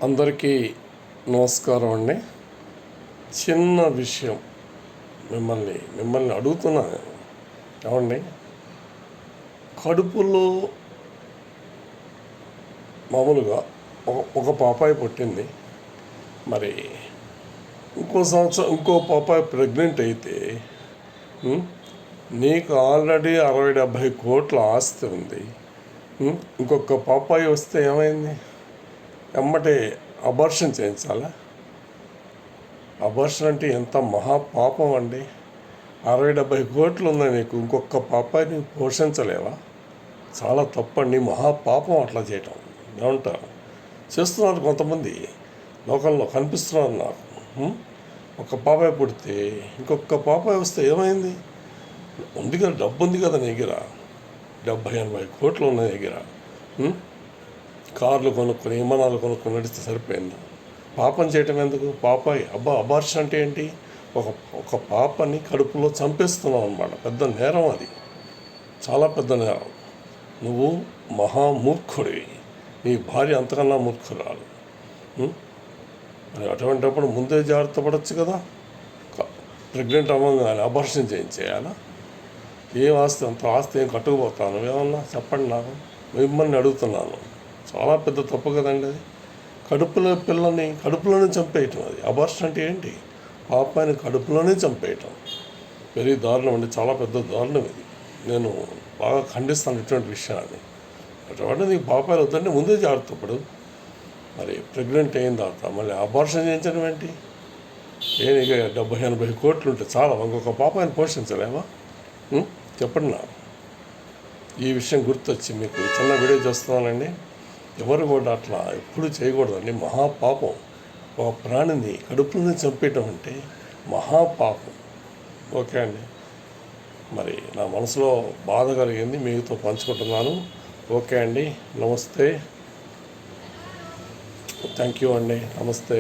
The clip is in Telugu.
అందరికీ నమస్కారం అండి. చిన్న విషయం మిమ్మల్ని అడుగుతున్నాను. ఏమండి, కడుపులో మామూలుగా ఒక పాపాయి పుట్టింది. మరి ఇంకో సంవత్సరం ఇంకో పాపాయి ప్రెగ్నెంట్ అయితే నీకు ఆల్రెడీ 60-70 కోట్ల ఆస్తి ఉంది. ఇంకొక పాపాయి వస్తే ఏమైంది? ఎమ్మటే అబార్షన్ చేయించాలా? అబార్షన్ అంటే ఎంత మహాపాపం అండి. 60-70 కోట్లు ఉన్నాయి నీకు, ఇంకొక పాపాయిని పోషించలేవా? చాలా తప్పండి, మహాపాపం అట్లా చేయటం. ఏమంటారు? చేస్తున్నారు కొంతమంది, లోకంలో కనిపిస్తున్నారు నాకు. ఒక పాపాయి పుడితే ఇంకొక పాపాయి వస్తే ఏమైంది? ఉంది కదా, డబ్బు ఉంది కదా నీ దగ్గర, 70-80 కోట్లు ఉన్నాయి దగ్గర. కార్లు కొనుక్కొని విమానాలు కొనుక్కొని నడిస్తే సరిపోయింది. పాపం చేయటం ఎందుకు? పాపాయి అబార్షన్ అంటే ఏంటి? ఒక పాపని కడుపులో చంపేస్తున్నావు అన్నమాట. పెద్ద నేరం అది, చాలా పెద్ద నేరం. నువ్వు మహామూర్ఖుడివి, నీ భార్య అంతకన్నా మూర్ఖురాలు. మరి అటువంటిప్పుడు ముందే జాగ్రత్త పడవచ్చు కదా. ప్రెగ్నెంట్ అవ్వగానే అబార్షన్ చేయించేయాలా? ఏం ఆస్తి, అంత ఆస్తి ఏం కట్టుకుపోతాను? ఏమన్నా చెప్పండి నాకు, మిమ్మల్ని అడుగుతున్నాను. చాలా పెద్ద తప్పు కదండి అది. కడుపులో పిల్లని కడుపులోనే చంపేయటం, అది అబార్షన్ అంటే ఏంటి? పాపాన్ని కడుపులోనే చంపేయటం వెరీ దారుణం అండి, చాలా పెద్ద దారుణం ఇది. నేను బాగా ఖండిస్తాను ఇటువంటి విషయాన్ని. అటువంటి నీకు పాపాలు వద్దంటే ముందే జాగ్రత్త పడు. మరి ప్రెగ్నెంట్ అయిన తర్వాత మళ్ళీ అబార్షన్ చేయించడం ఏంటి? నీకు 70-80 కోట్లు ఉంటే చాలా, ఇంకొక పాపాన్ని పోషించలేమా? చెప్పండి నాకు. ఈ విషయం గుర్తొచ్చి మీకు చిన్న వీడియో చేస్తున్నానండి. ఎవరు కూడా అట్లా ఎప్పుడు చేయకూడదండి, మహాపాపం. ఒక ప్రాణిని కడుపులోనే చంపేయటం అంటే మహాపాపం. ఓకే అండి, మరి నా మనసులో బాధ కలిగింది, మీతో పంచుకుంటున్నాను. ఓకే అండి, నమస్తే, థ్యాంక్ యూ అండి, నమస్తే.